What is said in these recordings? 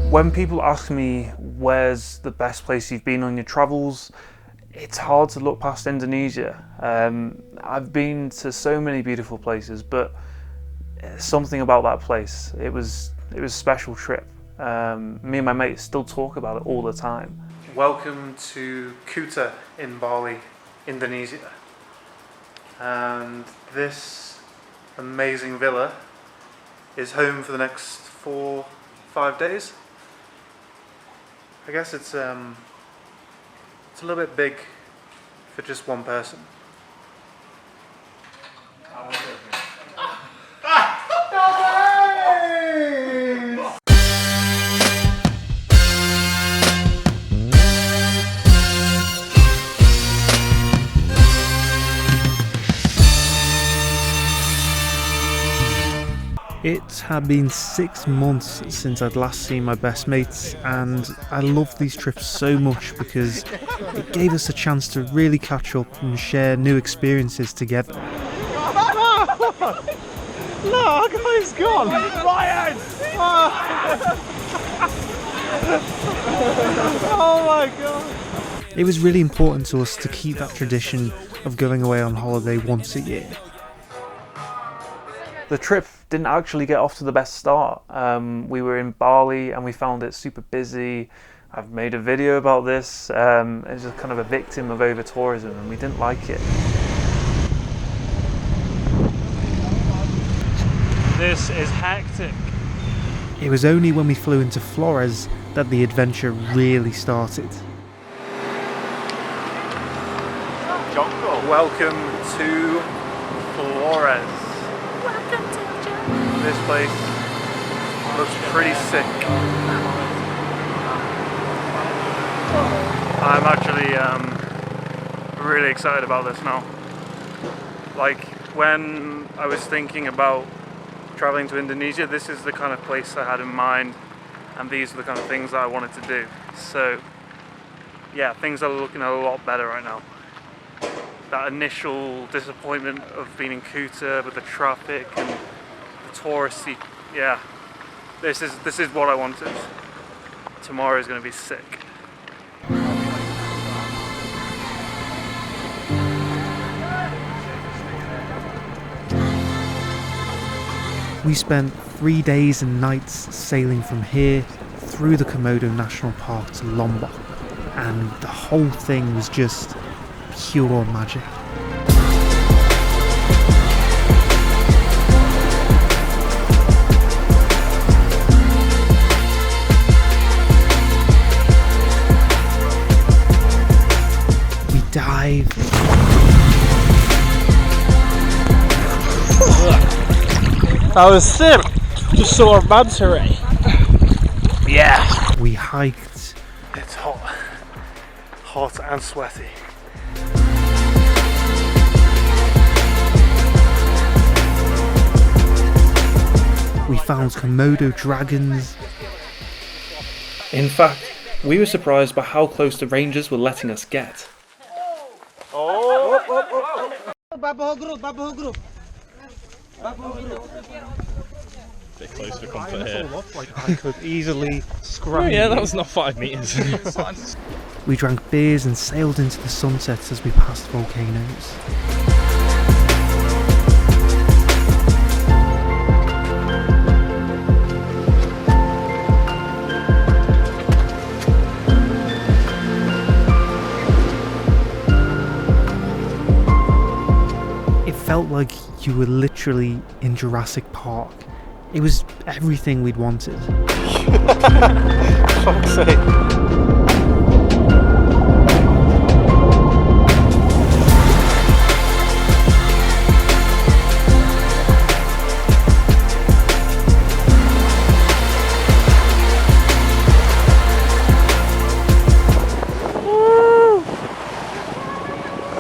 When people ask me where's the best place you've been on your travels, it's hard to look past Indonesia. I've been to so many beautiful places, but something about that place, it was a special trip. Me and my mates still talk about it all the time. Welcome to Kuta in Bali, Indonesia. And this amazing villa is home for the next 4-5 days. I guess it's a little bit big for just one person. It had been 6 months since I'd last seen my best mates, and I loved these trips so much because it gave us a chance to really catch up and share new experiences together. No, our guy's gone! Ryan! Oh my god! It was really important to us to keep that tradition of going away on holiday once a year. The trip didn't actually get off to the best start. We were in Bali and we found it super busy. I've made a video about this. It's just kind of a victim of over-tourism and we didn't like it. This is hectic. It was only when we flew into Flores that the adventure really started. Jungle. Welcome to Flores. This place looks pretty sick. I'm actually really excited about this now. Like, when I was thinking about traveling to Indonesia, this is the kind of place I had in mind, and these are the kind of things that I wanted to do. So yeah, things are looking a lot better right now. That initial disappointment of being in Kuta with the traffic and touristy, yeah, this is what I wanted. Tomorrow is going to be sick. We spent 3 days and nights sailing from here through the Komodo National Park to Lombok, and the whole thing was just pure magic. Dive. That was sick. Just saw our manta ray. Yeah. We hiked. It's hot and sweaty. We found Komodo dragons. In fact, we were surprised by how close the rangers were letting us get. Bit close for comfort here. I could easily scramble. Oh yeah, that was not 5 meters. We drank beers and sailed into the sunset as we passed volcanoes. It felt like you were literally in Jurassic Park. It was everything we'd wanted. Fuck's sake.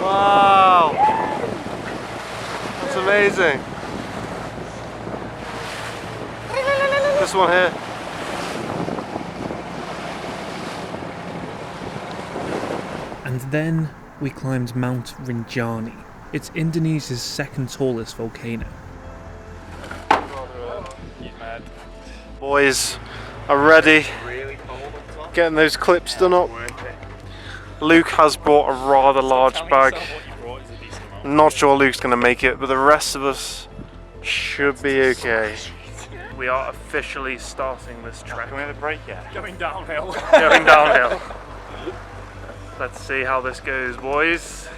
Wow. That's amazing. This one here. And then we climbed Mount Rinjani. It's Indonesia's second tallest volcano. Boys, are ready. Getting those clips done up. Luke has brought a rather large bag. I'm not sure Luke's going to make it, but the rest of us should be okay. We are officially starting this trek. Can we have a break yet? Going downhill. Going downhill. Let's see how this goes, boys.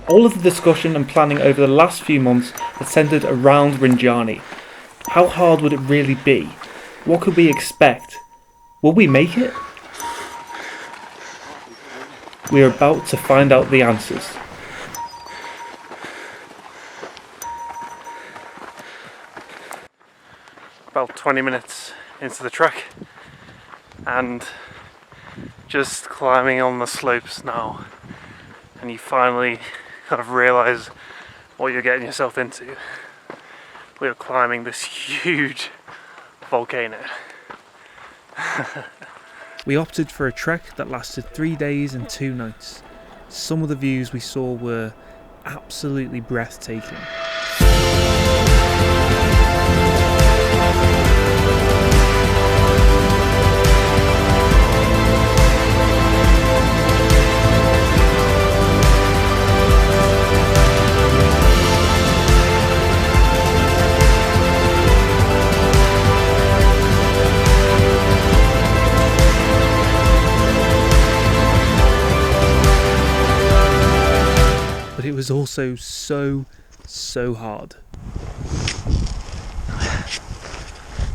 All of the discussion and planning over the last few months had centred around Rinjani. How hard would it really be? What could we expect? Will we make it? We are about to find out the answers. About 20 minutes into the trek and just climbing on the slopes now, and you finally kind of realise what you're getting yourself into. We are climbing this huge volcano. We opted for a trek that lasted 3 days and 2 nights. Some of the views we saw were absolutely breathtaking. It was also so hard.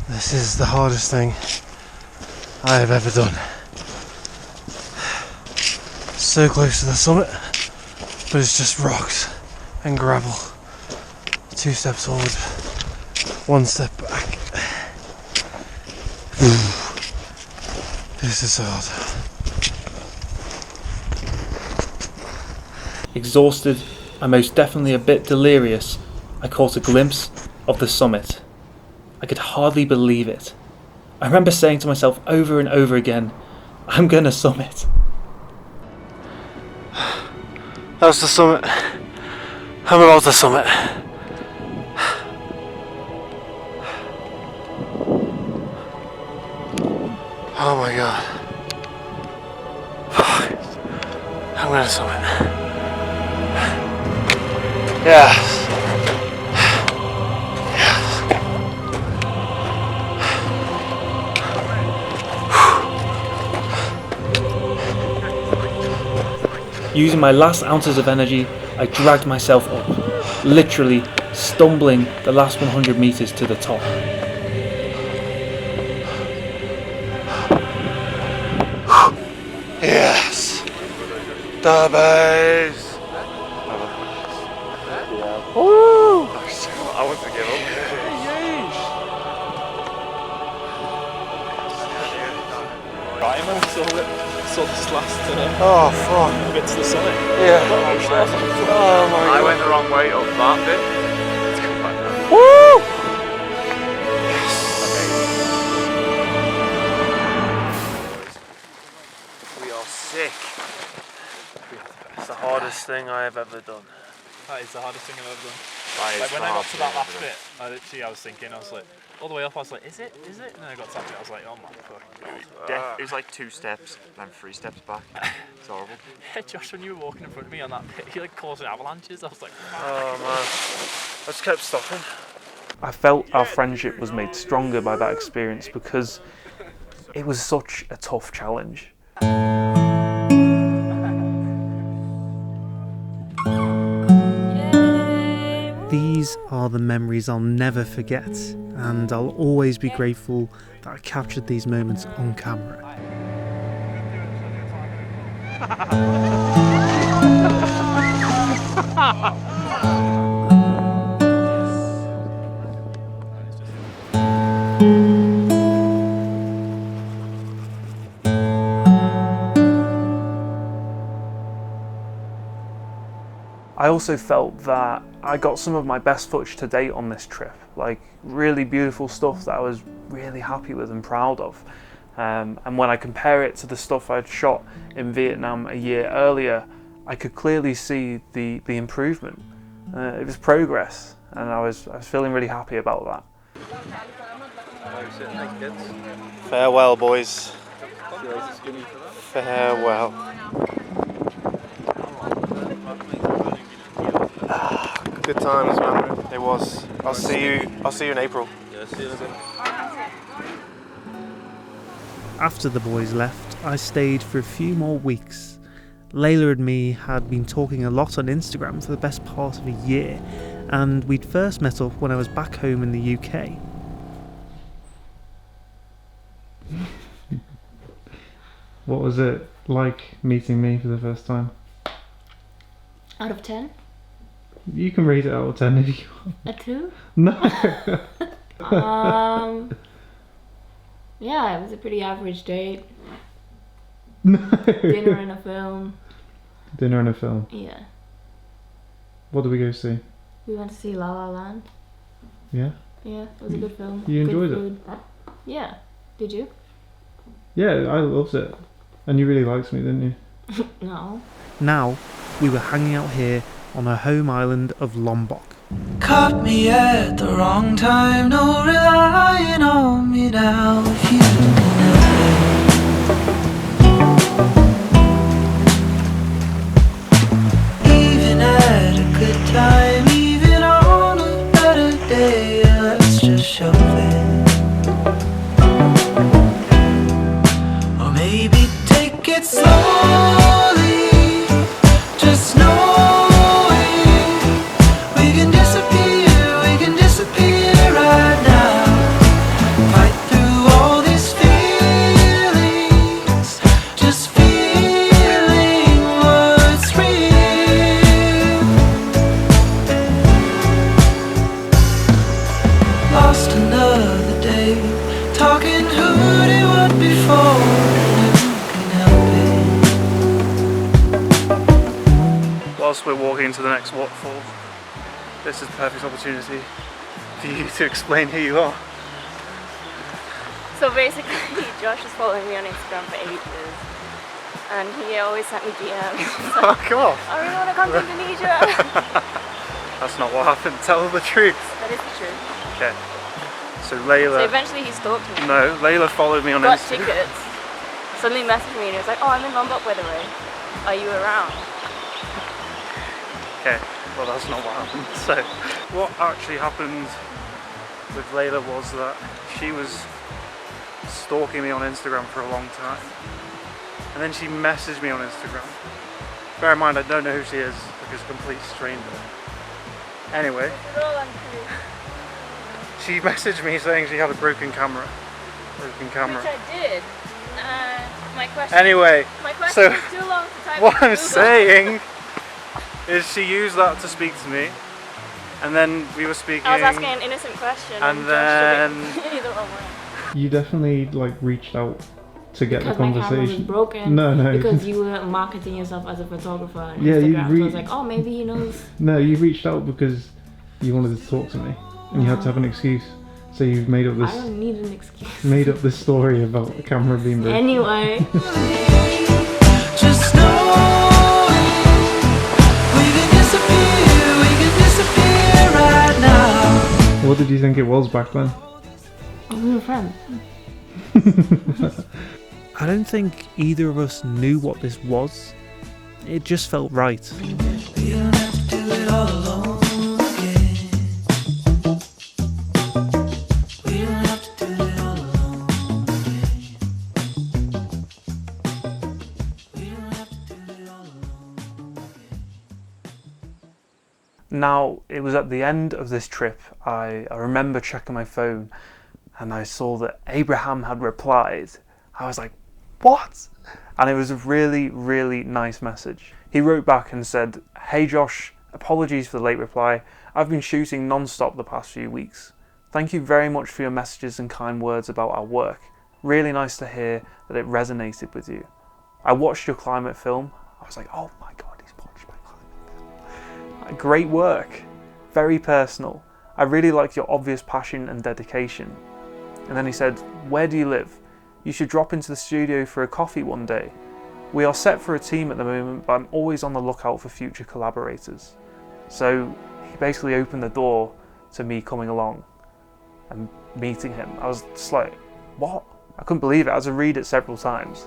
This is the hardest thing I have ever done. So close to the summit, but it's just rocks and gravel. 2 steps forward, 1 step back. This is so hard. Exhausted and most definitely a bit delirious, I caught a glimpse of the summit. I could hardly believe it. I remember saying to myself over and over again, I'm gonna summit. That's the summit. I'm about to summit. Oh my god. I'm gonna summit. Yes. Using my last ounces of energy, I dragged myself up, literally stumbling the last 100 metres to the top. Yes. The base. Woo! I want to give up. Right, I'm saw this last Oh fuck. bit to the summit. Yeah. Oh my god. I went the wrong way up that bit. Let's come back now. Woo! We are sick. It's the hardest thing I have ever done. That is the hardest thing I've ever done. That Like is when the I got hardest to thing that I've last ever bit, I was thinking, I was like, all the way up, I was like, is it? And then I got to that bit, I was like, oh my fuck. It was like 2 steps, then 3 steps back. It's horrible. Yeah, Josh, when you were walking in front of me on that pit, you like causing avalanches. I was like, Oh man. I just kept stopping. I felt our friendship was made stronger by that experience because it was such a tough challenge. These are the memories I'll never forget, and I'll always be grateful that I captured these moments on camera. I also felt that I got some of my best footage to date on this trip, like really beautiful stuff that I was really happy with and proud of. And when I compare it to the stuff I'd shot in Vietnam a year earlier, I could clearly see the improvement. It was progress, and I was feeling really happy about that. Farewell, boys. Farewell. Good times, man. It was. I'll see you in April. After the boys left, I stayed for a few more weeks. Layla and me had been talking a lot on Instagram for the best part of a year, and we'd first met up when I was back home in the UK. What was it like meeting me for the first time? Out of 10? You can rate it out of 10 if you want. A 2? No. Yeah, it was a pretty average date. No. Dinner and a film. Dinner and a film. Yeah. What did we go see? We went to see La La Land. Yeah? Yeah, it was a good film. You Good enjoyed food. Yeah. Did you? Yeah, I loved it. And you really liked me, didn't you? No. Now, we were hanging out here on her home island of Lombok. Caught me at the wrong time, no relying on me now. If you even at a good time, even on a better day, let's just shove it. Or maybe take it slowly, just knowing we can disappear right now. Fight through all these feelings, just feeling what's real. Lost another day, talking who did what before, and who can help it. Whilst we're walking to the next waterfall, this is the perfect opportunity for you to explain who you are. So basically, Josh is following me on Instagram for ages. And he always sent me DMs. Fuck off! I really want to come to Indonesia. That's not what happened. Tell the truth. That is the truth. Okay. So So Layla. eventually he stalked me. No, Layla followed me on Got Instagram. tickets. Suddenly messaged me and he was like, oh, I'm in Lombok by the way. Are you around? Okay. Well, that's not what happened. So, what actually happened with Layla was that she was stalking me on Instagram for a long time. And then she messaged me on Instagram. Bear in mind, I don't know who she is, like a complete stranger. Anyway, This is all untrue. she messaged me saying she had a broken camera. Which I did. My question. Anyway, My question so was too long to type. what on I'm Google. saying is she used that to speak to me. And then we were speaking. I was asking an innocent question. And Josh then- took it completely the wrong way. You definitely reached out to get Because the my camera was conversation. broken. No. Because you were marketing yourself as a photographer on Yeah, you Instagram. So I was like, oh, maybe he knows. No, you reached out because you wanted to talk to me, and you had to have an excuse. So you've made up I this don't need an excuse. made up this story about the camera being broken. Anyway. Just knowing we can disappear right now. What did you think it was back then? We were friends. I don't think either of us knew what this was. It just felt right. We don't have to do it all alone again. We don't have to do it all alone again. We don't have to do it all alone again. Now, it was at the end of this trip, I remember checking my phone and I saw that Abraham had replied. I was like, what? And it was a really, really nice message. He wrote back and said, hey Josh, apologies for the late reply. I've been shooting non-stop the past few weeks. Thank you very much for your messages and kind words about our work. Really nice to hear that it resonated with you. I watched your climate film. I was like, oh my God, he's watched my climate film. Great work. Very personal. I really liked your obvious passion and dedication. And then he said, where do you live? You should drop into the studio for a coffee one day. We are set for a team at the moment, but I'm always on the lookout for future collaborators. So he basically opened the door to me coming along. and meeting him. I was just like, what? I couldn't believe it. I had to read it several times.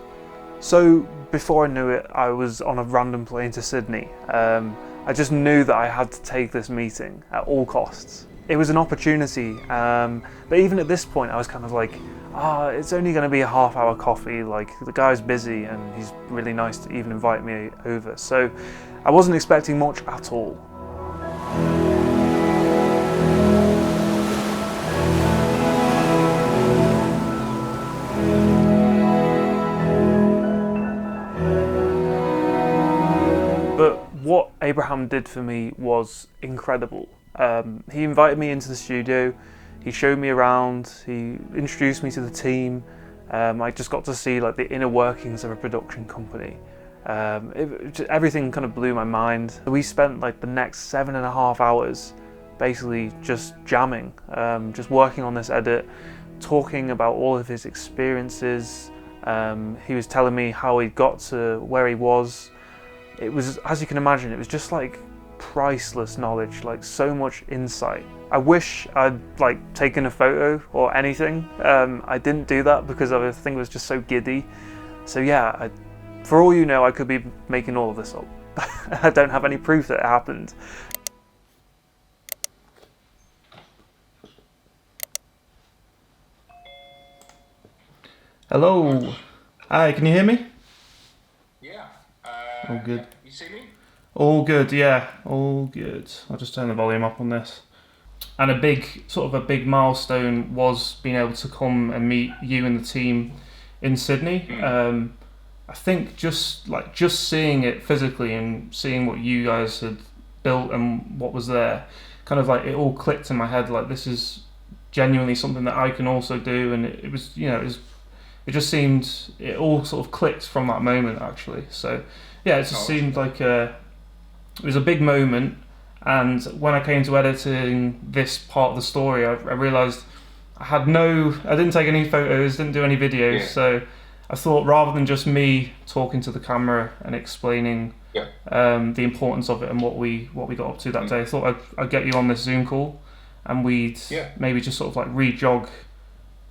So before I knew it, I was on a random plane to Sydney. I just knew that I had to take this meeting at all costs. It was an opportunity, but even at this point I was kind of like, it's only going to be a half-hour coffee, like the guy's busy and he's really nice to even invite me over. So I wasn't expecting much at all. But what Abraham did for me was incredible. He invited me into the studio, he showed me around, he introduced me to the team. I just got to see like the inner workings of a production company. Everything kind of blew my mind. We spent like the next 7.5 hours basically just jamming, just working on this edit, talking about all of his experiences. He was telling me how he got to where he was. It was, as you can imagine, it was just like priceless knowledge, like so much insight. I wish I'd like taken a photo or anything. I didn't do that because I think it was just so giddy. So yeah, for all you know, I could be making all of this up. I don't have any proof that it happened. Hello. Hi, can you hear me? Yeah. All good. You see me? All good, yeah. All good. I'll just turn the volume up on this. And a big milestone was being able to come and meet you and the team in Sydney. I think just seeing it physically and seeing what you guys had built and what was there, kind of like it all clicked in my head. Like, this is genuinely something that I can also do, and it was, you know, it just seemed, it all sort of clicked from that moment actually. So yeah, it just seemed like it was a big moment. And when I came to editing this part of the story, I realised I didn't take any photos, didn't do any videos. Yeah. So I thought, rather than just me talking to the camera and explaining the importance of it and what we got up to that day, I thought I'd get you on this Zoom call, and we'd maybe just sort of like re-jog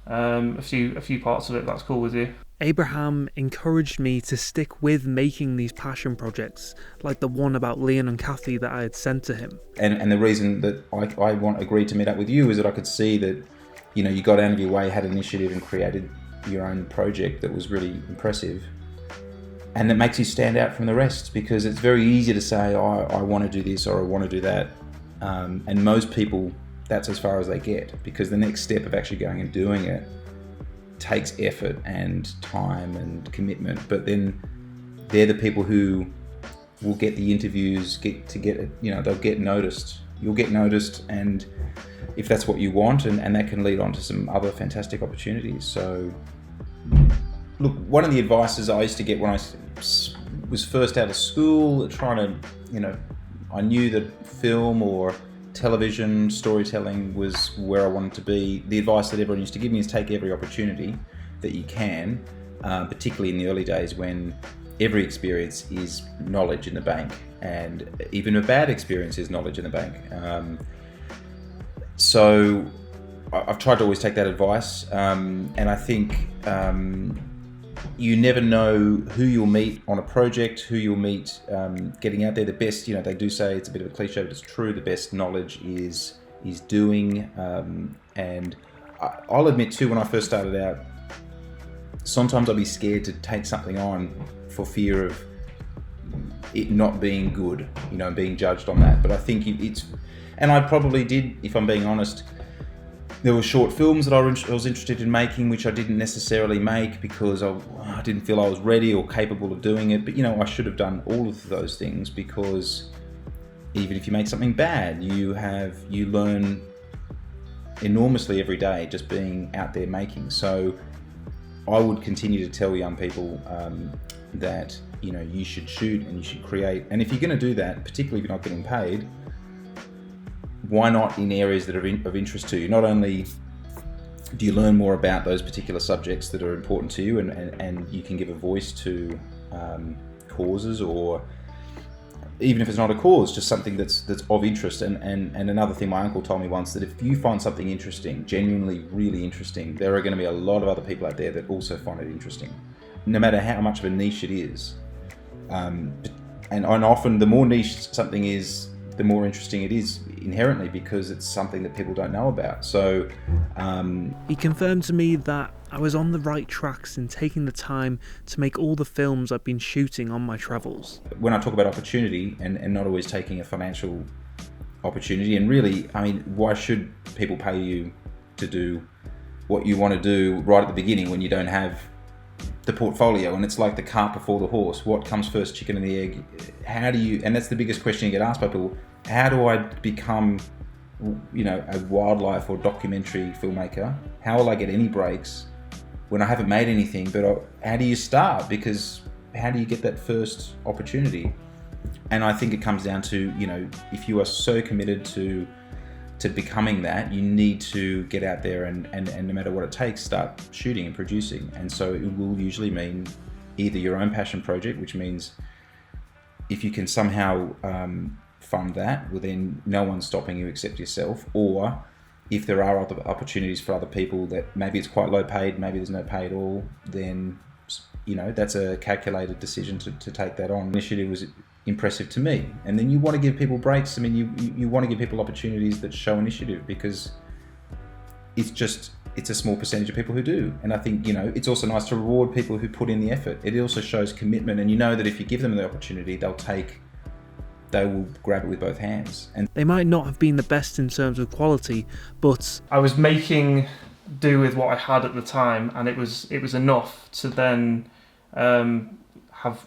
a few parts of it. That's cool with you? Abraham encouraged me to stick with making these passion projects, like the one about Leon and Kathy that I had sent to him. And the reason that I agreed to meet up with you is that I could see that, you know, you got out of your way, had initiative, and created your own project that was really impressive. And that makes you stand out from the rest, because it's very easy to say, I want to do this or I want to do that. And most people, that's as far as they get, because the next step of actually going and doing it takes effort and time and commitment. But then they're the people who will get the interviews, they'll get noticed. You'll get noticed, and if that's what you want, and that can lead on to some other fantastic opportunities. So look, one of the advices I used to get when I was first out of school, trying to, I knew that film or television storytelling was where I wanted to be. The advice that everyone used to give me is take every opportunity that you can, particularly in the early days when every experience is knowledge in the bank, and even a bad experience is knowledge in the bank. So I've tried to always take that advice, and I think you never know who you'll meet on a project, who you'll meet getting out there. The best, they do say, it's a bit of a cliche, but it's true, the best knowledge is doing. And I'll admit too, when I first started out, sometimes I'd be scared to take something on for fear of it not being good, and being judged on that. But I think and I probably did, if I'm being honest. There were short films that I was interested in making, which I didn't necessarily make because I didn't feel I was ready or capable of doing it. But I should have done all of those things, because even if you make something bad, you learn enormously every day just being out there making. So I would continue to tell young people that you should shoot and you should create. And if you're going to do that, particularly if you're not getting paid, why not in areas that are of interest to you? Not only do you learn more about those particular subjects that are important to you, and you can give a voice to causes, or even if it's not a cause, just something that's of interest. And another thing my uncle told me once, that if you find something interesting, genuinely really interesting, there are going to be a lot of other people out there that also find it interesting, no matter how much of a niche it is. And often the more niche something is, the more interesting it is inherently, because it's something that people don't know about. So He confirmed to me that I was on the right tracks in taking the time to make all the films I've been shooting on my travels. when I talk about opportunity and not always taking a financial opportunity, and really, I mean, why should people pay you to do what you want to do right at the beginning when you don't have the portfolio? And it's like the cart before the horse. What comes first, chicken and the egg? How do you, and that's the biggest question you get asked by people, how do I become, a wildlife or documentary filmmaker? How will I get any breaks when I haven't made anything? But how do you start? Because how do you get that first opportunity? And I think it comes down to, if you are so committed to becoming that, you need to get out there and no matter what it takes, start shooting and producing. And so it will usually mean either your own passion project, which means if you can somehow fund that, well, then no one's stopping you except yourself. Or if there are other opportunities for other people that maybe it's quite low paid, maybe there's no pay at all, then that's a calculated decision to take that on. Initiative was impressive to me. And then you want to give people breaks. I mean, you want to give people opportunities that show initiative, because it's a small percentage of people who do. And I think, it's also nice to reward people who put in the effort. It also shows commitment, and that if you give them the opportunity, they will grab it with both hands. And They might not have been the best in terms of quality, but I was making do with what I had at the time, and it was enough to then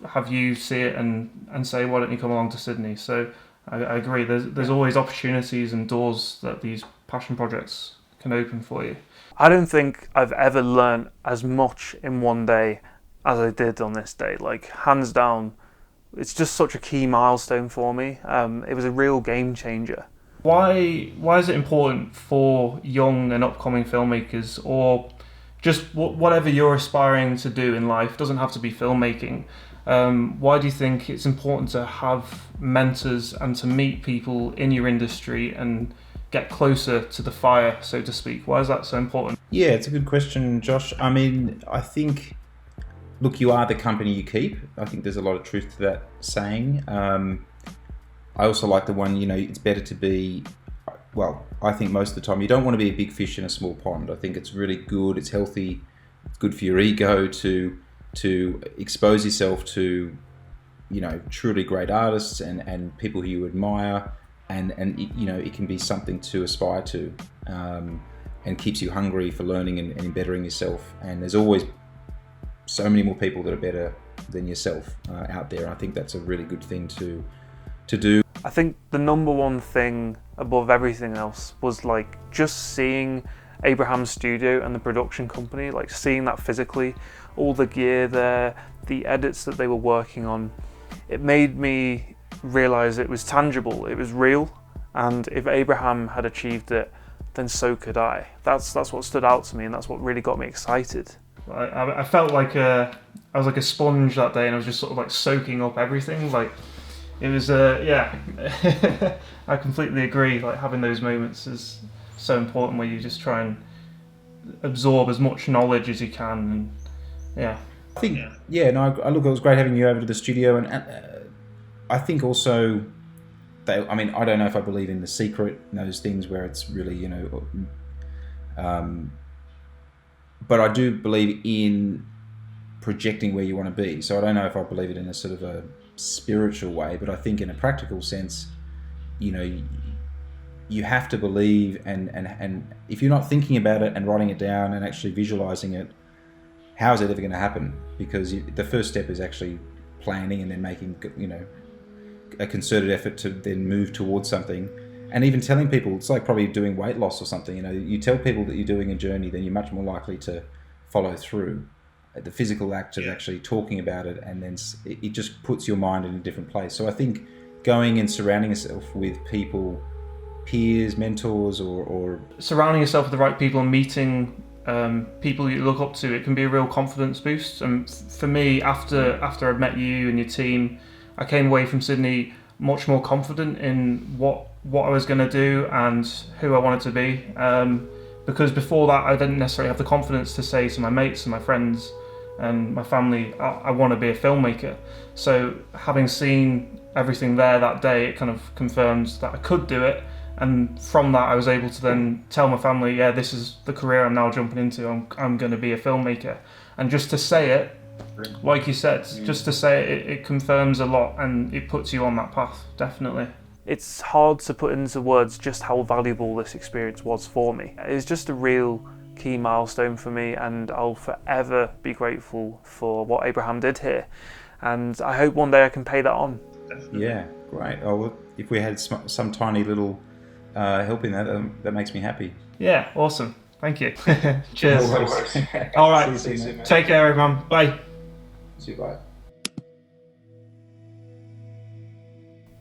have you see it and say, why don't you come along to Sydney? So I agree. There's always opportunities and doors that these passion projects can open for you. I don't think I've ever learned as much in one day as I did on this day. Like, hands down, it's just such a key milestone for me. It was a real game changer. Why is it important for young and upcoming filmmakers, or just whatever you're aspiring to do in life, doesn't have to be filmmaking, why do you think it's important to have mentors and to meet people in your industry and get closer to the fire, so to speak? Why is that so important? yeah, it's a good question, Josh. I mean, I think, look, you are the company you keep. I think there's a lot of truth to that saying. I also like the one, it's better to be, well, I think most of the time you don't want to be a big fish in a small pond. I think it's really good, it's healthy, it's good for your ego to expose yourself to, truly great artists and people who you admire, and it can be something to aspire to, and keeps you hungry for learning and bettering yourself. And there's always so many more people that are better than yourself out there. I think that's a really good thing to do. I think the number one thing above everything else was just seeing Abraham's studio and the production company, seeing that physically, all the gear there, the edits that they were working on. It made me realize it was tangible, it was real, and if Abraham had achieved it, then so could I. That's what stood out to me, and that's what really got me excited. I felt like I was like a sponge that day, and I was just sort of soaking up everything. It was, I completely agree. Having those moments is so important, where you just try and absorb as much knowledge as you can. And I think, it was great having you over to the studio, and I think also, I don't know if I believe in The Secret and those things where it's really, but I do believe in projecting where you want to be. So I don't know if I believe it in a sort of a spiritual way, but I think in a practical sense, you have to believe, and if you're not thinking about it and writing it down and actually visualizing it, how is it ever going to happen? Because the first step is actually planning and then making a concerted effort to then move towards something. And even telling people, it's like probably doing weight loss or something. You tell people that you're doing a journey, then you're much more likely to follow through. The physical act of actually talking about it, and then it just puts your mind in a different place. So I think going and surrounding yourself with people, peers, mentors, or surrounding yourself with the right people and meeting people you look up to, it can be a real confidence boost. And for me, after I'd met you and your team, I came away from Sydney much more confident in what I was going to do and who I wanted to be. Because before that, I didn't necessarily have the confidence to say to my mates and my friends and my family, I want to be a filmmaker. So having seen everything there that day, it kind of confirms that I could do it. And from that, I was able to then tell my family, yeah, this is the career I'm now jumping into. I'm going to be a filmmaker. And just to say it, like you said, just to say it, it confirms a lot and it puts you on that path, definitely. It's hard to put into words just how valuable this experience was for me. It's just a real key milestone for me, and I'll forever be grateful for what Abraham did here. And I hope one day I can pay that on. Yeah, great. Oh, well, if we had some tiny little help in that, that makes me happy. Yeah, awesome. Thank you. Cheers. No worries. All right. See you soon, mate. Take care, everyone. Bye. See you, bye.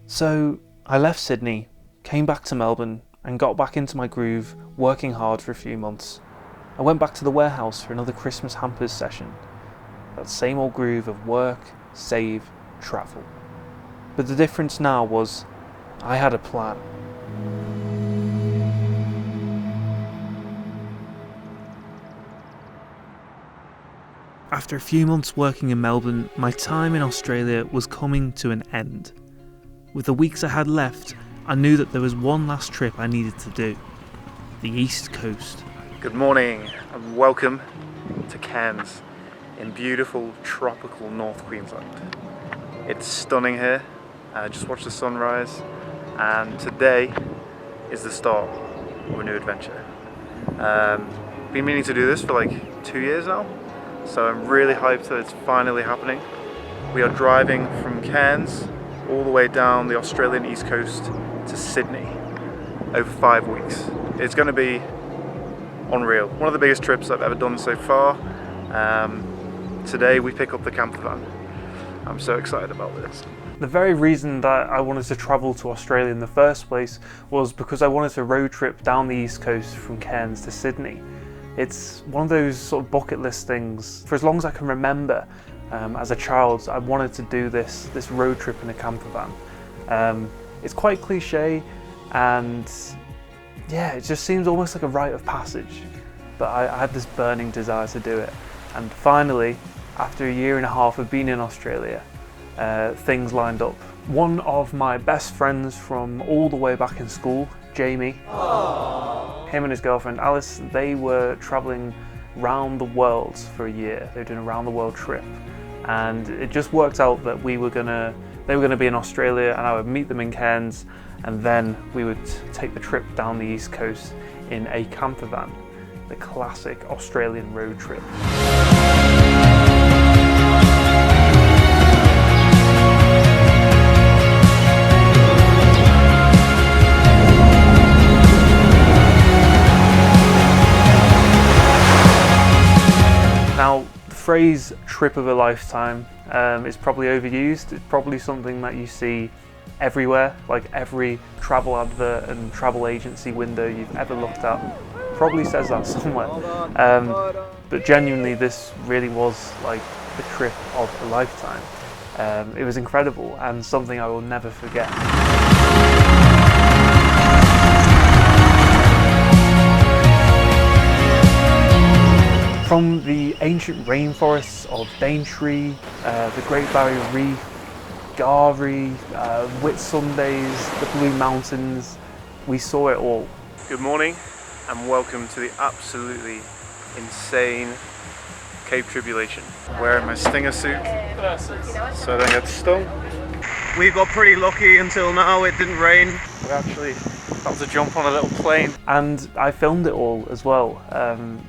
So I left Sydney, came back to Melbourne, and got back into my groove, working hard for a few months. I went back to the warehouse for another Christmas hampers session. That same old groove of work, save, travel. But the difference now was I had a plan. After a few months working in Melbourne, my time in Australia was coming to an end. With the weeks I had left, I knew that there was one last trip I needed to do. The East Coast. Good morning and welcome to Cairns in beautiful tropical North Queensland. It's stunning here. I just watched the sunrise, and today is the start of a new adventure. Been meaning to do this for like 2 years now, so I'm really hyped that it's finally happening. We are driving from Cairns all the way down the Australian East Coast to Sydney over 5 weeks. It's going to be unreal. One of the biggest trips I've ever done so far. Today we pick up the camper van. I'm so excited about this. The very reason that I wanted to travel to Australia in the first place was because I wanted to road trip down the East Coast from Cairns to Sydney. It's one of those sort of bucket list things. For as long as I can remember, as a child, I wanted to do this road trip in a camper van. It's quite cliche, and yeah, it just seems almost like a rite of passage. But I had this burning desire to do it. And finally, after 1.5 years of being in Australia, things lined up. One of my best friends from all the way back in school, Jamie, him and his girlfriend Alice, they were travelling round the world for a year. They were doing a round the world trip, and it just worked out that they were gonna be in Australia, and I would meet them in Cairns, and then we would take the trip down the East Coast in a camper van, the classic Australian road trip. Now, the phrase trip of a lifetime is probably overused. It's probably something that you see everywhere, like every travel advert and travel agency window you've ever looked at probably says that somewhere. But genuinely, this really was like the trip of a lifetime. It was incredible and something I will never forget. From the ancient rainforests of Daintree, the Great Barrier Reef, Garvey, Whitsundays, the Blue Mountains, we saw it all. Good morning and welcome to the absolutely insane Cape Tribulation. Wearing my Stinger suit so I don't get stung. We got pretty lucky until now, it didn't rain. We actually got to jump on a little plane. And I filmed it all as well.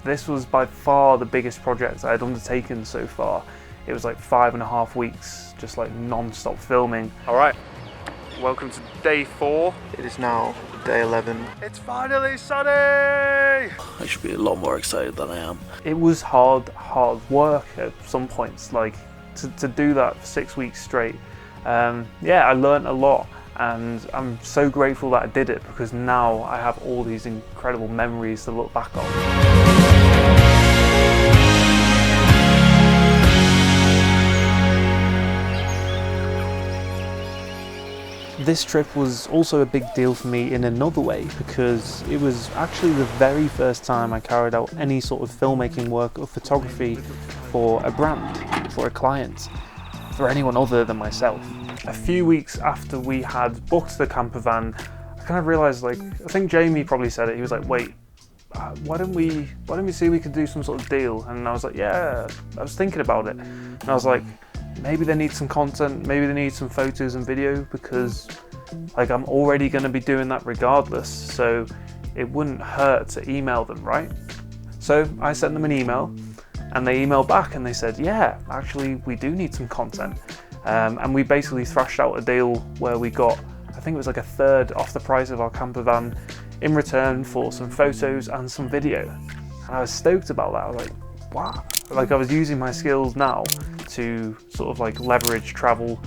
This was by far the biggest project I had undertaken so far. It was like 5.5 weeks, just like non-stop filming. All right, welcome to day 4. It is now day 11. It's finally sunny! I should be a lot more excited than I am. It was hard work at some points, like to do that for 6 weeks straight. Yeah, I learned a lot, and I'm so grateful that I did it, because now I have all these incredible memories to look back on. This trip was also a big deal for me in another way because it was actually the very first time I carried out any sort of filmmaking work or photography for a brand, for a client, for anyone other than myself. A few weeks after we had booked the camper van, I kind of realised, like, I think Jamie probably said it, he was like, wait, why don't we see if we could do some sort of deal? And I was like, yeah, I was thinking about it. And I was like, maybe they need some content, maybe they need some photos and video, because like I'm already going to be doing that regardless, so it wouldn't hurt to email them, right? So I sent them an email and they emailed back and they said, yeah, actually we do need some content. And we basically thrashed out a deal where we got, I think it was like a third off the price of our camper van in return for some photos and some video. And I was stoked about that. I was like, wow. Like I was using my skills now to sort of like leverage travel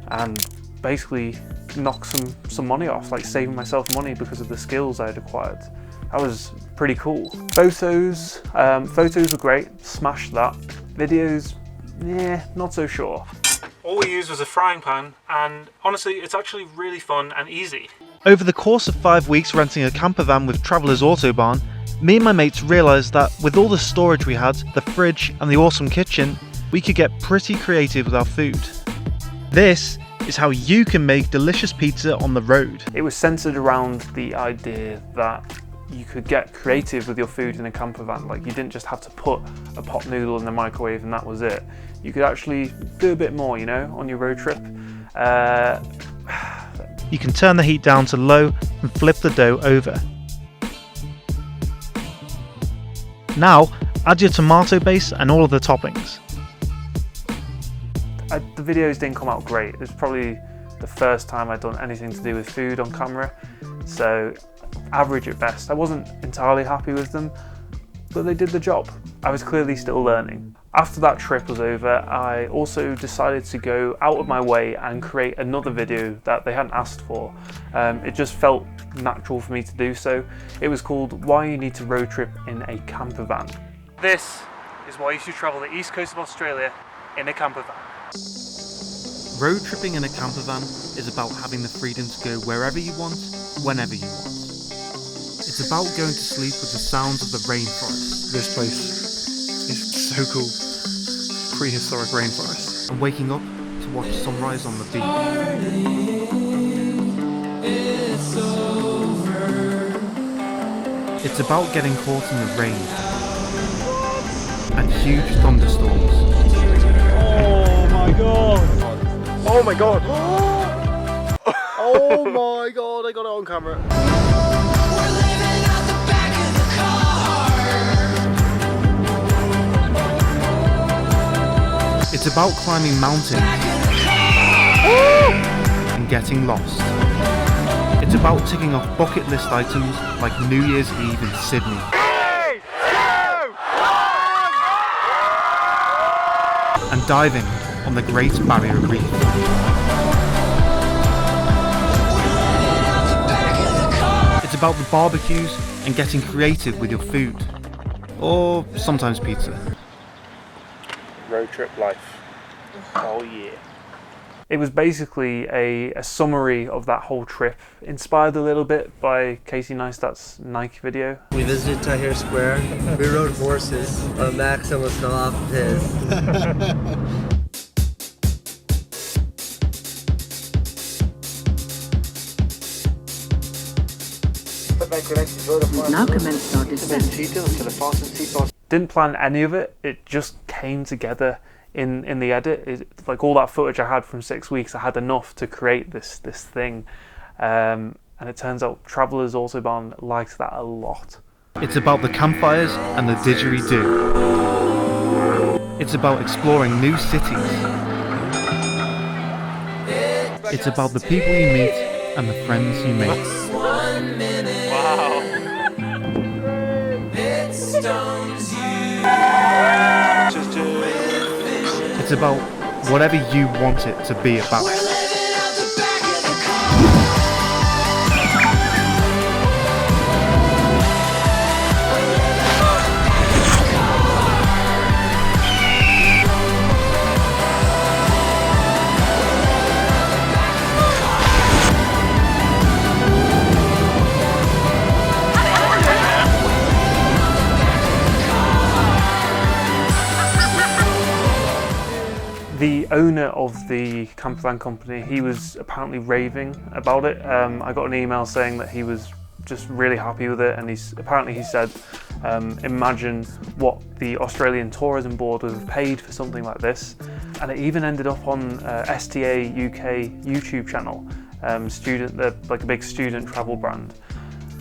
and basically knock some money off, like saving myself money because of the skills I had acquired. That was pretty cool. Photos were great, smashed that. Videos, yeah, not so sure. All we used was a frying pan, and honestly, it's actually really fun and easy. Over the course of 5 weeks renting a camper van with Traveller's Autobahn, me and my mates realised that with all the storage we had, the fridge and the awesome kitchen, we could get pretty creative with our food. This is how you can make delicious pizza on the road. It was centred around the idea that you could get creative with your food in a camper van. Like you didn't just have to put a pot noodle in the microwave and that was it. You could actually do a bit more, you know, on your road trip. You can turn the heat down to low and flip the dough over. Now, add your tomato base and all of the toppings. The videos didn't come out great. It was probably the first time I'd done anything to do with food on camera, so average at best. I wasn't entirely happy with them, but they did the job. I was clearly still learning. After that trip was over, I also decided to go out of my way and create another video that they hadn't asked for. It just felt natural for me to do so. It was called Why You Need to Road Trip in a Camper Van. This is why you should travel the east coast of Australia in a camper van. Road tripping in a camper van is about having the freedom to go wherever you want, whenever you want. It's about going to sleep with the sounds of the rainforest. This place is so cool. Prehistoric rainforest. And waking up to watch sunrise on the beach. It's about getting caught in the rain and huge thunderstorms. Oh my god! Oh my god! Oh my god, I got it on camera. It's about climbing mountains and getting lost. It's about ticking off bucket list items like New Year's Eve in Sydney. 3, 2, 1! And diving on the Great Barrier Reef. It's about the barbecues and getting creative with your food. Or sometimes pizza. Road trip life. Oh yeah. It was basically a summary of that whole trip, inspired a little bit by Casey Neistat's Nike video. We visited Tahrir Square, we rode horses, Max almost fell off of his. Now commenced our descent. Didn't plan any of it, it just came together in the edit. Like all that footage I had from 6 weeks, I had enough to create this thing. And it turns out Traveller's Autobahn likes that a lot. It's about the campfires and the didgeridoo. It's about exploring new cities. It's about the people you meet and the friends you make. Wow. It's about whatever you want it to be about. owner of the campervan company, he was apparently raving about it. I got an email saying that he was just really happy with it, and he said, imagine what the Australian Tourism Board would have paid for something like this. And it even ended up on STA UK YouTube channel, like a big student travel brand.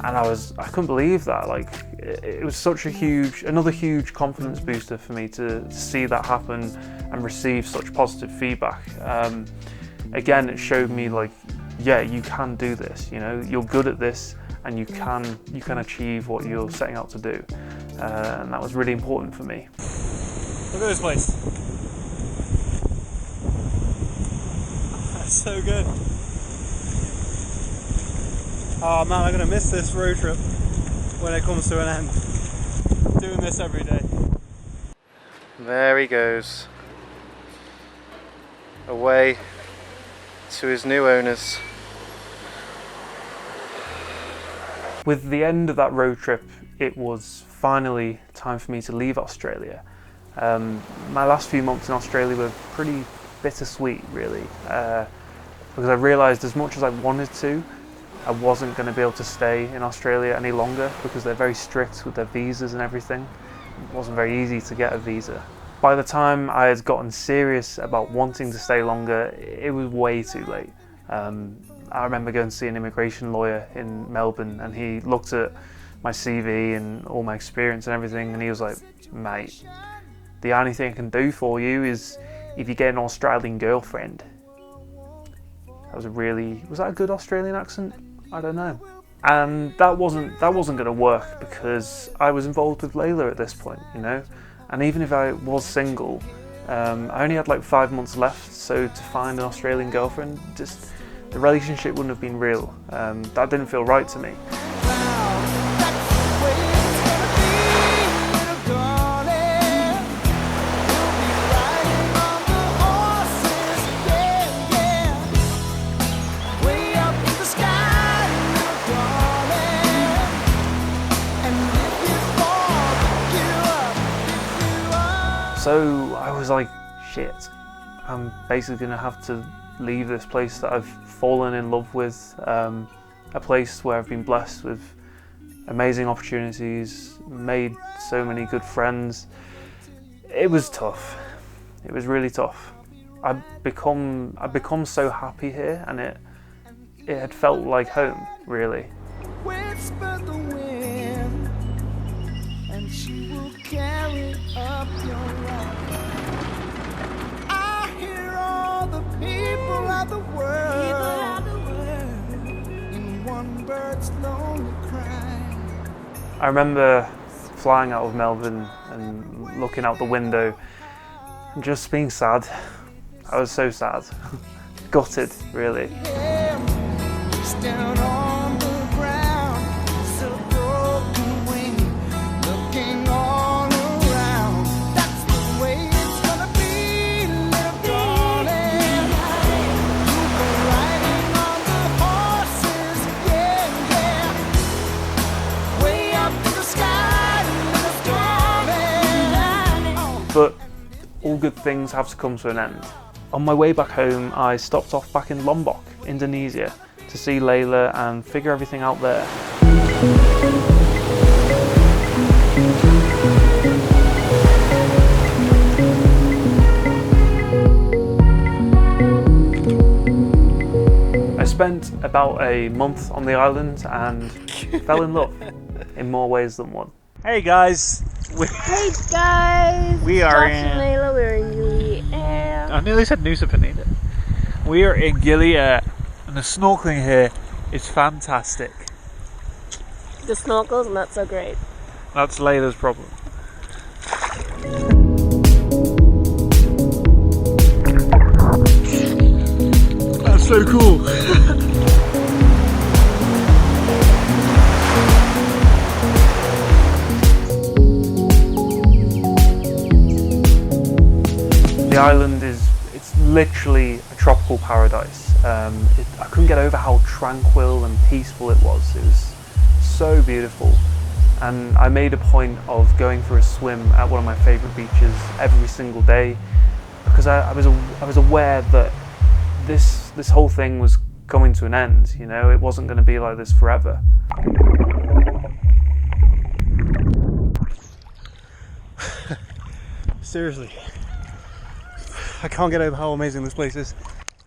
And I couldn't believe that. Like, it was such another huge confidence booster for me to see that happen and receive such positive feedback. Again, it showed me, like, yeah, you can do this. You know, you're good at this, and you can achieve what you're setting out to do. And that was really important for me. Look at this place. That's so good. Oh man, I'm gonna miss this road trip when it comes to an end. Doing this every day. There he goes. Away to his new owners. With the end of that road trip, it was finally time for me to leave Australia. My last few months in Australia were pretty bittersweet, really, because I realised as much as I wanted to, I wasn't going to be able to stay in Australia any longer because they're very strict with their visas and everything. It wasn't very easy to get a visa. By the time I had gotten serious about wanting to stay longer, it was way too late. I remember going to see an immigration lawyer in Melbourne, and he looked at my CV and all my experience and everything, and he was like, mate, the only thing I can do for you is if you get an Australian girlfriend. Was that a good Australian accent? I don't know. And that wasn't going to work because I was involved with Layla at this point, you know. And even if I was single, I only had like 5 months left, so to find an Australian girlfriend, just the relationship wouldn't have been real. That didn't feel right to me. So I was like, shit, I'm basically gonna have to leave this place that I've fallen in love with, a place where I've been blessed with amazing opportunities, made so many good friends. It was tough. It was really tough. I've become so happy here, and it had felt like home, really. Whisper the wind, and she will carry up your life. I hear all the people of the world in one bird's lonely cry. I remember flying out of Melbourne and looking out the window and just being sad. I was so sad. Gutted, really. Down on the ground, so broken wing, looking all around. That's the way it's gonna be, little darling. You go riding on the horses, yeah, yeah. Way up in the sky, little darling. But all good things have to come to an end. On my way back home, I stopped off back in Lombok, Indonesia, to see Layla and figure everything out there. I spent about a month on the island and fell in love in more ways than one. Hey guys! Hey guys! We are Josh and Layla, we're in Gili Air. I nearly said Nusa Penida. We are in Gili Air, and the snorkeling here is fantastic. The snorkel's not so great. That's Layla's problem. That's so cool. The island it's literally a tropical paradise. I couldn't get over how tranquil and peaceful it was. It was so beautiful. And I made a point of going for a swim at one of my favourite beaches every single day. because I was aware that this whole thing was coming to an end. You know, it wasn't going to be like this forever. Seriously, I can't get over how amazing this place is.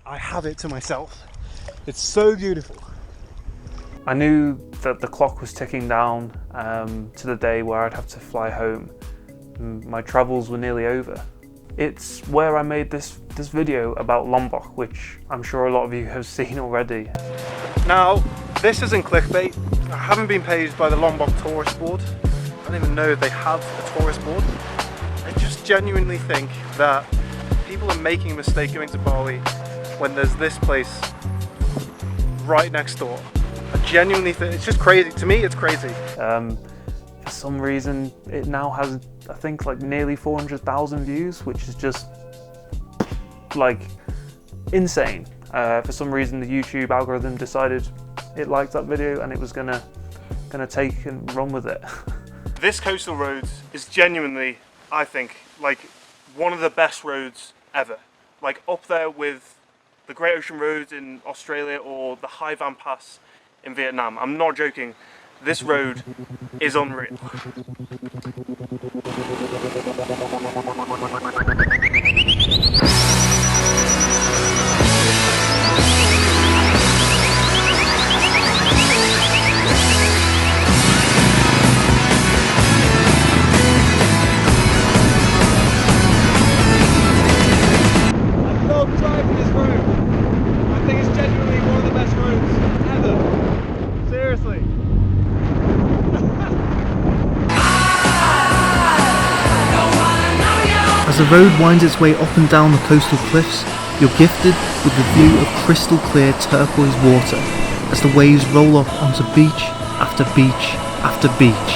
I have it to myself. It's so beautiful. I knew that the clock was ticking down to the day where I'd have to fly home. My travels were nearly over. It's where I made this video about Lombok, which I'm sure a lot of you have seen already. Now, this isn't clickbait. I haven't been paid by the Lombok Tourist Board. I don't even know if they have a tourist board. I just genuinely think that people are making a mistake going to Bali when there's this place right next door. I genuinely think it's just crazy. To me, it's crazy. For some reason, it now has, I think, like nearly 400,000 views, which is just like insane. For some reason, the YouTube algorithm decided it liked that video and it was gonna take and run with it. This coastal road is genuinely, I think, like one of the best roads ever. Like up there with the Great Ocean Road in Australia or the Hai Van Pass in Vietnam. I'm not joking. This road is unreal. As the road winds its way up and down the coastal cliffs, you're gifted with the view of crystal clear turquoise water as the waves roll up onto beach after beach after beach.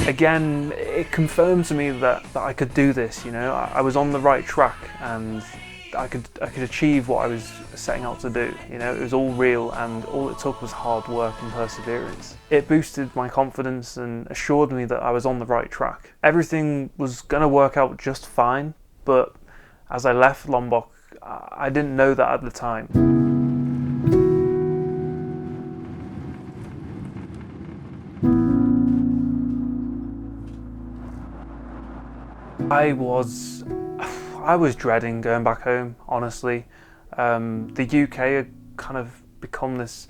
Again, it confirmed to me that I could do this, you know. I was on the right track and I could achieve what I was setting out to do. You know, it was all real and all it took was hard work and perseverance. It boosted my confidence and assured me that I was on the right track. Everything was going to work out just fine, but as I left Lombok, I didn't know that at the time. I was dreading going back home, honestly. The UK had kind of become this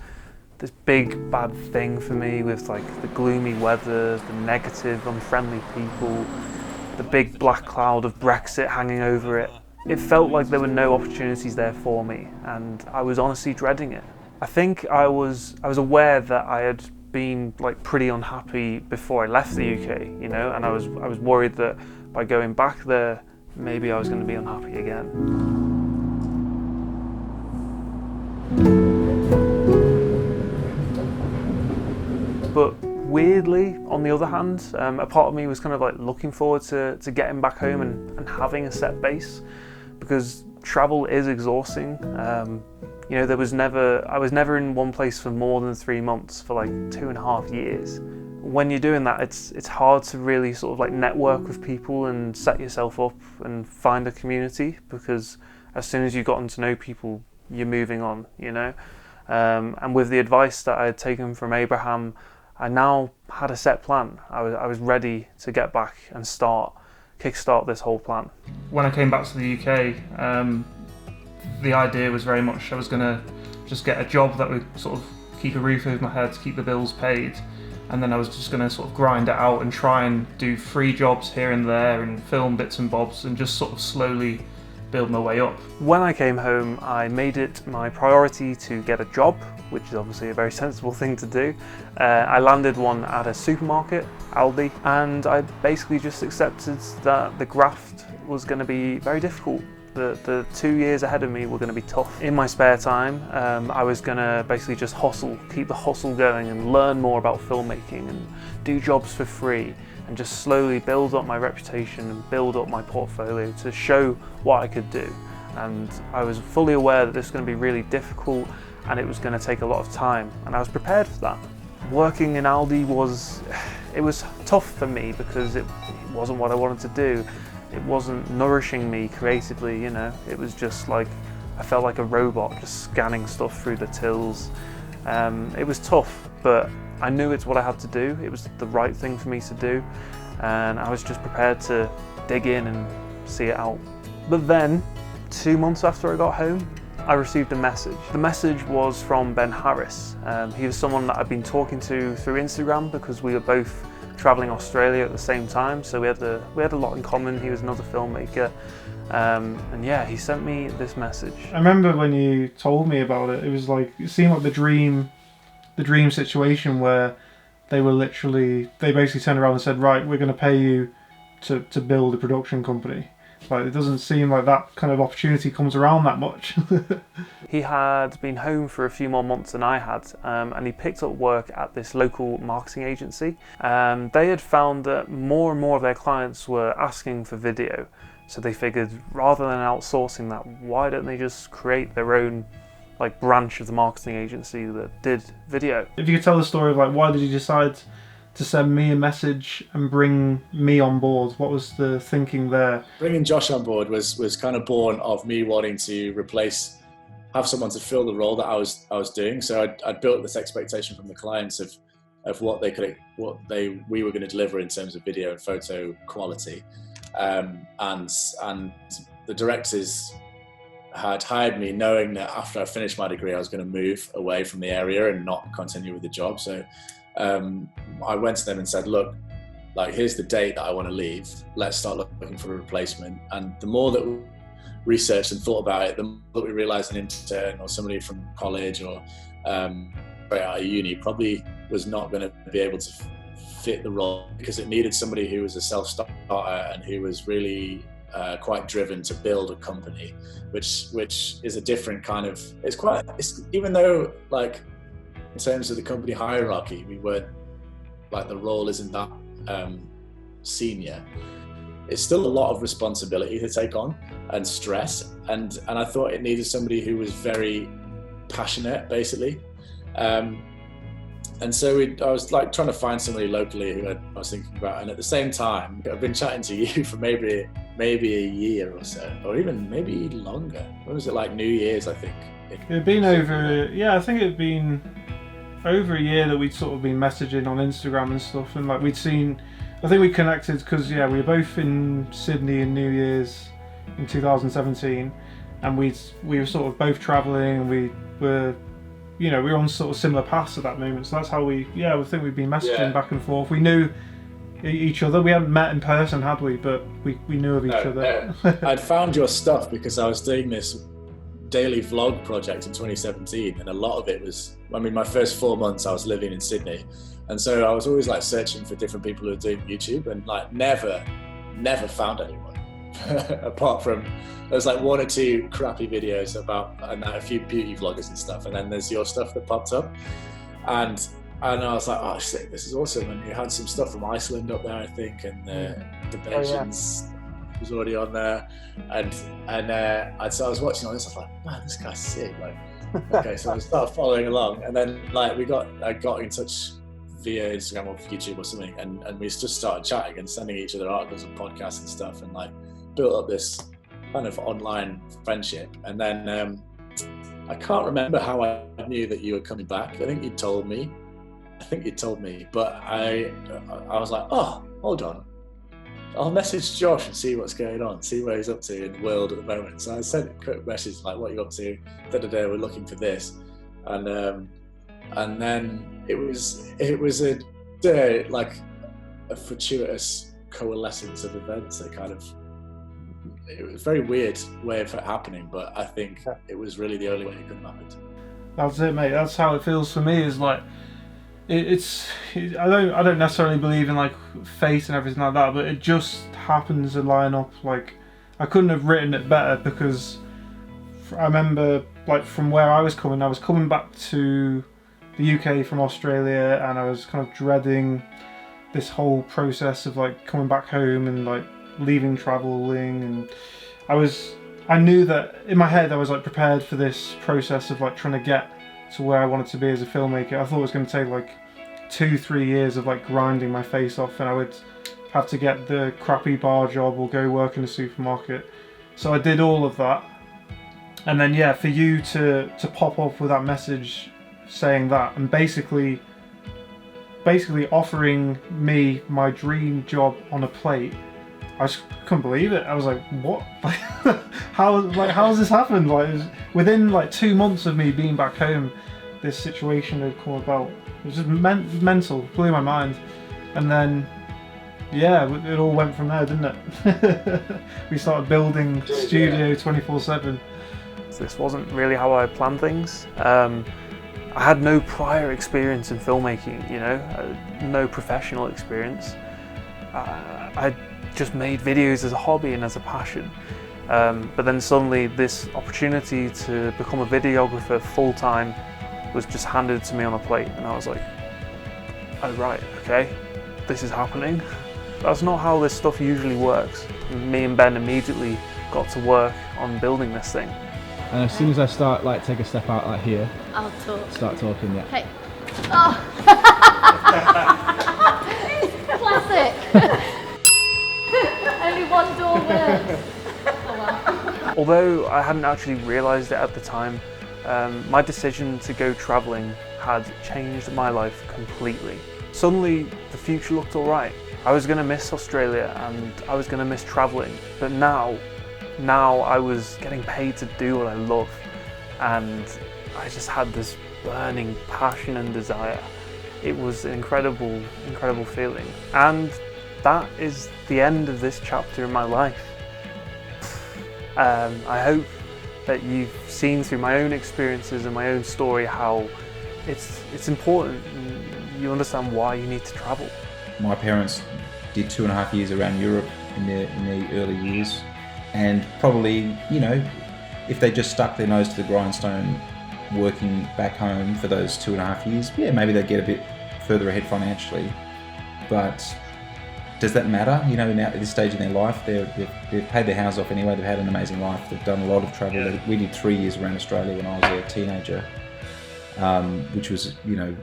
big bad thing for me, with like the gloomy weather, the negative, unfriendly people, the big black cloud of Brexit hanging over it. It felt like there were no opportunities there for me, and I was honestly dreading it. I think I was aware that I had been like pretty unhappy before I left the UK, you know, and I was worried that by going back there, maybe I was going to be unhappy again. But weirdly, on the other hand, a part of me was kind of like looking forward to getting back home and having a set base, because travel is exhausting. You know, I was never in one place for more than 3 months for like 2.5 years. When you're doing that, it's hard to really sort of like network with people and set yourself up and find a community, because as soon as you've gotten to know people, you're moving on, you know. And with the advice that I had taken from Abraham, I now had a set plan. I was ready to get back and kickstart this whole plan. When I came back to the UK, the idea was very much I was going to just get a job that would sort of keep a roof over my head, keep the bills paid, and then I was just going to sort of grind it out and try and do free jobs here and there and film bits and bobs and just sort of slowly build my way up. When I came home, I made it my priority to get a job, which is obviously a very sensible thing to do. I landed one at a supermarket, Aldi, and I basically just accepted that the graft was going to be very difficult. The 2 years ahead of me were going to be tough. In my spare time, I was going to basically just keep the hustle going and learn more about filmmaking and do jobs for free and just slowly build up my reputation and build up my portfolio to show what I could do. And I was fully aware that this was going to be really difficult and it was going to take a lot of time, and I was prepared for that. Working in Aldi was tough for me because it wasn't what I wanted to do. it wasn't nourishing me creatively, you know. It was just like, I felt like a robot just scanning stuff through the tills. It was tough, but I knew it's what I had to do. It was the right thing for me to do, and I was just prepared to dig in and see it out. But then, 2 months after I got home, I received a message. The message was from Ben Harris. He was someone that I'd been talking to through Instagram because we were both traveling Australia at the same time, so we had a lot in common. He was another filmmaker, and yeah, he sent me this message. I remember when you told me about it. It was like, it seemed like the dream situation where they basically turned around and said, right, we're going to pay you to build a production company. Like, it doesn't seem like that kind of opportunity comes around that much. He had been home for a few more months than I had, and he picked up work at this local marketing agency. They had found that more and more of their clients were asking for video, so they figured rather than outsourcing that, why don't they just create their own like branch of the marketing agency that did video. If you could tell the story of like, why did you decide to send me a message and bring me on board? What was the thinking there? Bringing Josh on board was kind of born of me wanting to have someone to fill the role that I was doing. So I'd built this expectation from the clients of what we were going to deliver in terms of video and photo quality, and the directors had hired me knowing that after I finished my degree I was going to move away from the area and not continue with the job. So I went to them and said, look, like, here's the date that I want to leave. Let's start looking for a replacement. And the more that we researched and thought about it, the more that we realized an intern or somebody from college or right out of uni probably was not going to be able to fit the role, because it needed somebody who was a self-starter and who was really quite driven to build a company, which is a different kind of, even though like in terms of the company hierarchy, we weren't like, the role isn't that senior. It's still a lot of responsibility to take on and stress, and I thought it needed somebody who was very passionate, basically. And so I was like trying to find somebody locally who I was thinking about, and at the same time, I've been chatting to you for maybe a year or so, or even maybe longer. When was it, like New Year's, I think? It had been I think it had been over a year that we'd sort of been messaging on Instagram and stuff, and like I think we connected because we were both in Sydney in New Year's in 2017, and we were sort of both travelling, and we were on sort of similar paths at that moment. So that's how I think we'd been messaging back and forth. We knew each other. We hadn't met in person, had we? But we knew of each other. I'd found your stuff because I was doing this daily vlog project in 2017, and a lot of it was, my first 4 months I was living in Sydney, and so I was always like searching for different people who were doing YouTube, and like never found anyone apart from there's like one or two crappy videos and a few beauty vloggers and stuff, and then there's your stuff that popped up, and I was like, oh shit, this is awesome. And you had some stuff from Iceland up there, I think, and the Belgians was already on there, and so I was watching all this. I was like, man, this guy's sick. Like, okay, so I started following along, and then like I got in touch via Instagram or YouTube or something, and we just started chatting and sending each other articles and podcasts and stuff, and like built up this kind of online friendship. And then I can't remember how I knew that you were coming back. I think you told me, but I was like, oh, hold on, I'll message Josh and see what's going on, see where he's up to in the world at the moment. So I sent a quick message like, what are you up to? We're looking for this, and then it was like a fortuitous coalescence of events that kind of, it was a very weird way of it happening, but I think it was really the only way it could have happened. That's it, mate. That's how it feels for me. Is like, I don't necessarily believe in like fate and everything like that, but it just happens to line up. Like, I couldn't have written it better, because I remember like from where I was coming back to the UK from Australia, and I was kind of dreading this whole process of like coming back home and like leaving traveling, and I knew that in my head I was like prepared for this process of like trying to get to where I wanted to be as a filmmaker. I thought it was going to take like 2-3 years of like grinding my face off, and I would have to get the crappy bar job or go work in a supermarket. So I did all of that. And then yeah, for you to pop up with that message saying that and basically offering me my dream job on a plate, I just couldn't believe it. I was like, what? How has this happened? Like, it was within like 2 months of me being back home, this situation had come about. It was just mental, blew my mind. And then, yeah, it all went from there, didn't it? We started building studio 24/7. This wasn't really how I planned things. I had no prior experience in filmmaking, you know, no professional experience. I just made videos as a hobby and as a passion. But then suddenly this opportunity to become a videographer full-time was just handed to me on a plate, and I was like, oh right, okay, this is happening. That's not how this stuff usually works. Me and Ben immediately got to work on building this thing. And as soon as I start, like, take a step out, like here, I'll talk. Start talking, yeah. Hey. Oh. Classic. Only one door works. Oh wow. Although I hadn't actually realised it at the time, my decision to go travelling had changed my life completely. Suddenly, the future looked alright. I was going to miss Australia and I was going to miss travelling, but now I was getting paid to do what I love, and I just had this burning passion and desire. It was an incredible, incredible feeling. And that is the end of this chapter in my life. I hope that you've seen through my own experiences and my own story how it's important and you understand why you need to travel. My parents did 2.5 years around Europe in the early years, and probably, you know, if they just stuck their nose to the grindstone working back home for those 2.5 years, yeah, maybe they'd get a bit further ahead financially. But does that matter? You know, at this stage in their life, they've paid their house off anyway. They've had an amazing life. They've done a lot of travel. Yeah. We did 3 years around Australia when I was a teenager, which was, you know,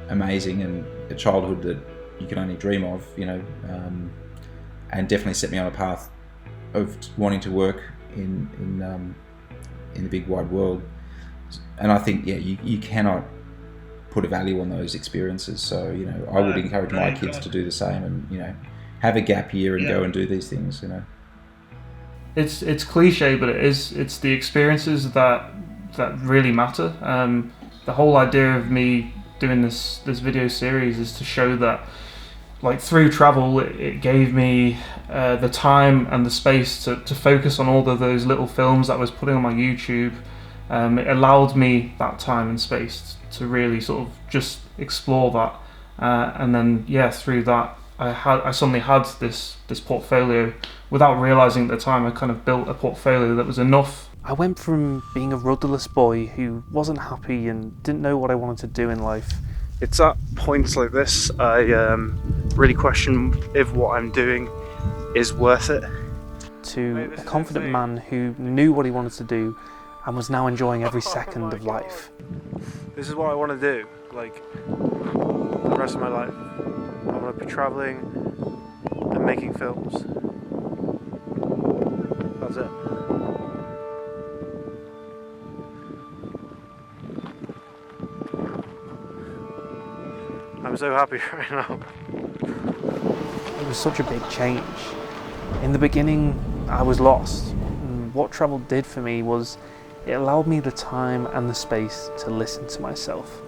amazing, and a childhood that you can only dream of, you know, and definitely set me on a path of wanting to work in the big wide world. And I think, yeah, you cannot put a value on those experiences. So, you know, I would encourage my kids to do the same, and, you know, have a gap year and go and do these things, you know. It's cliche, but it's the experiences that really matter. The whole idea of me doing this video series is to show that, like, through travel, it gave me the time and the space to focus on all of those little films that I was putting on my YouTube. It allowed me that time and space to really sort of just explore that, and then, yeah, through that I suddenly had this portfolio. Without realising at the time, I kind of built a portfolio that was enough. I went from being a rudderless boy who wasn't happy and didn't know what I wanted to do in life. It's at points like this I really question if what I'm doing is worth it. To a confident man who knew what he wanted to do and was now enjoying every second of life. This is what I want to do, like, the rest of my life. I want to be travelling and making films. That's it. I'm so happy right now. It was such a big change. In the beginning, I was lost. And what travel did for me was it allowed me the time and the space to listen to myself.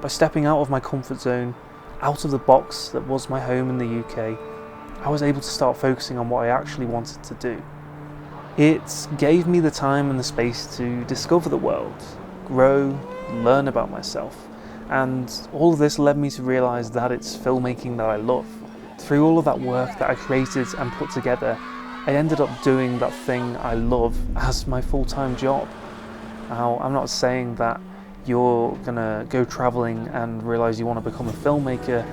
By stepping out of my comfort zone, out of the box that was my home in the UK, I was able to start focusing on what I actually wanted to do. It gave me the time and the space to discover the world, grow, learn about myself. And all of this led me to realise that it's filmmaking that I love. Through all of that work that I created and put together, I ended up doing that thing I love as my full-time job. Now, I'm not saying that you're gonna go travelling and realise you want to become a filmmaker.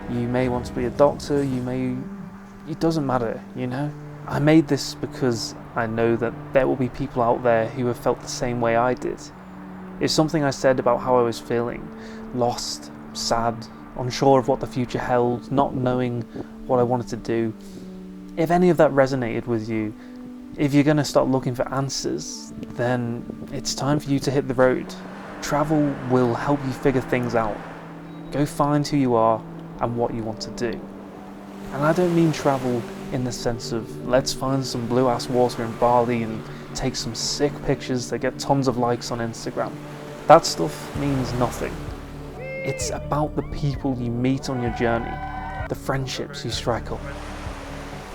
You may want to be a doctor, it doesn't matter, you know? I made this because I know that there will be people out there who have felt the same way I did. If something I said about how I was feeling, lost, sad, unsure of what the future held, not knowing what I wanted to do. If any of that resonated with you, if you're going to start looking for answers, then it's time for you to hit the road. Travel will help you figure things out. Go find who you are and what you want to do. And I don't mean travel in the sense of let's find some blue ass water in Bali and take some sick pictures that get tons of likes on Instagram. That stuff means nothing. It's about the people you meet on your journey, the friendships you strike up.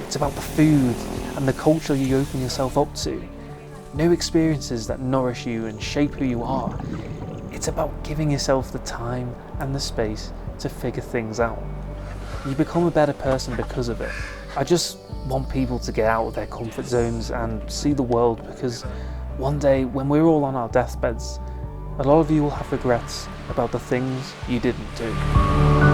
It's about the food and the culture you open yourself up to. New experiences that nourish you and shape who you are. It's about giving yourself the time and the space to figure things out. You become a better person because of it. I just want people to get out of their comfort zones and see the world, because one day when we're all on our deathbeds, a lot of you will have regrets about the things you didn't do.